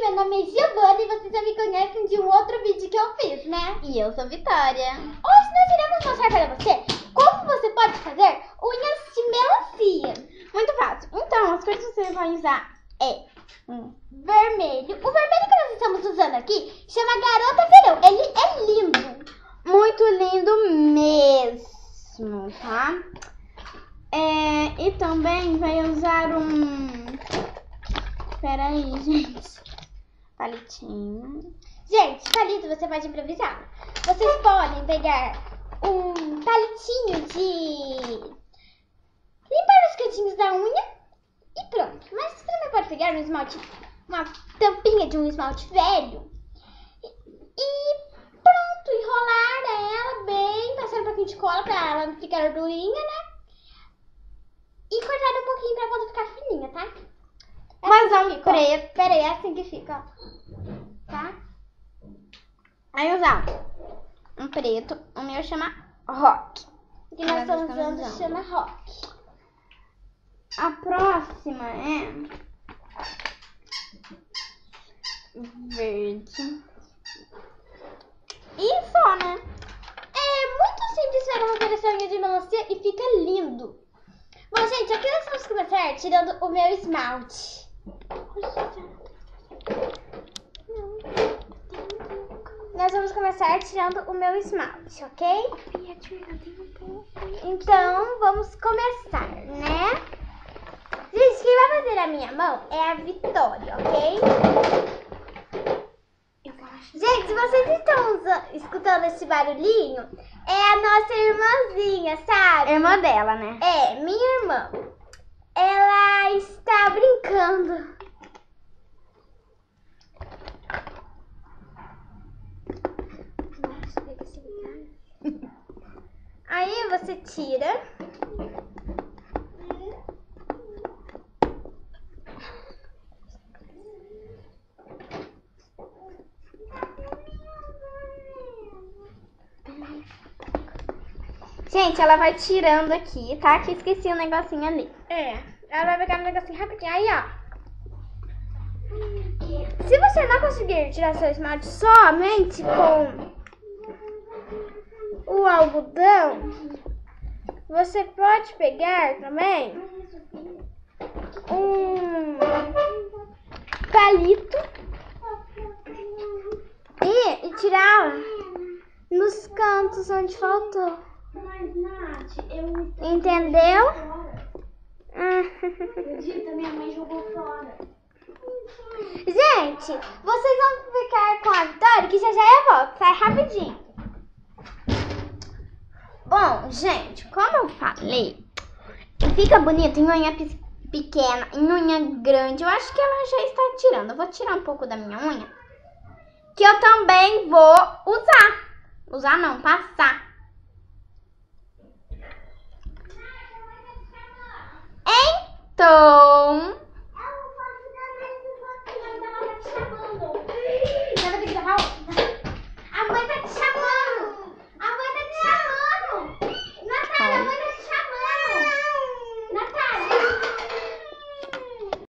Meu nome é Giovana e vocês já me conhecem de um outro vídeo que eu fiz, né? E eu sou Vitória. Hoje nós iremos mostrar para você como você pode fazer unhas de melancia. Muito fácil. Então, as coisas que você vai usar é vermelho. O vermelho que nós estamos usando aqui chama Garota Verão. Ele é lindo. Muito lindo mesmo, tá? E também vai usar Peraí, gente. Palitinho. Gente, palito você pode improvisar. Vocês podem pegar um palitinho de limpar os cantinhos da unha e pronto. Mas você também pode pegar um esmalte, uma tampinha de um esmalte velho e pronto, enrolar ela bem, passar um pouquinho de cola pra ela não ficar durinha, né? E cortar um pouquinho pra quando ficar fininha, tá? Mas assim preto. Pera aí, é assim que fica, ó. Tá? Aí usar um preto, o meu chama Rock. O que nós estamos usando chama Rock. A próxima é verde. E só, né? É muito simples para fazer essa unha de melancia e fica lindo. Bom, gente, aqui nós vamos começar tirando o meu esmalte. Nós vamos começar tirando o meu esmalte, ok? Então, vamos começar, né? Gente, quem vai fazer a minha mão é a Vitória, ok? Gente, se vocês estão escutando esse barulhinho, é a nossa irmãzinha, sabe? Irmã dela, né? É, minha irmã. Ela está brincando. Aí você tira. Gente, ela vai tirando aqui, tá? Que esqueci um negocinho ali. Ela vai pegar um negocinho rapidinho. Aí, ó. Se você não conseguir tirar seu esmalte somente com o algodão, você pode pegar também um palito e tirar nos cantos onde faltou. Mas, Nath, eu... Entendeu? Acredita, minha mãe jogou fora. Gente, vocês vão ficar com a Vitória que já eu volto. Sai rapidinho. Bom, gente, como eu falei, fica bonito em unha pequena, em unha grande. Eu acho que ela já está tirando. Eu vou tirar um pouco da minha unha, que eu também vou usar. Usar não, passar. Então,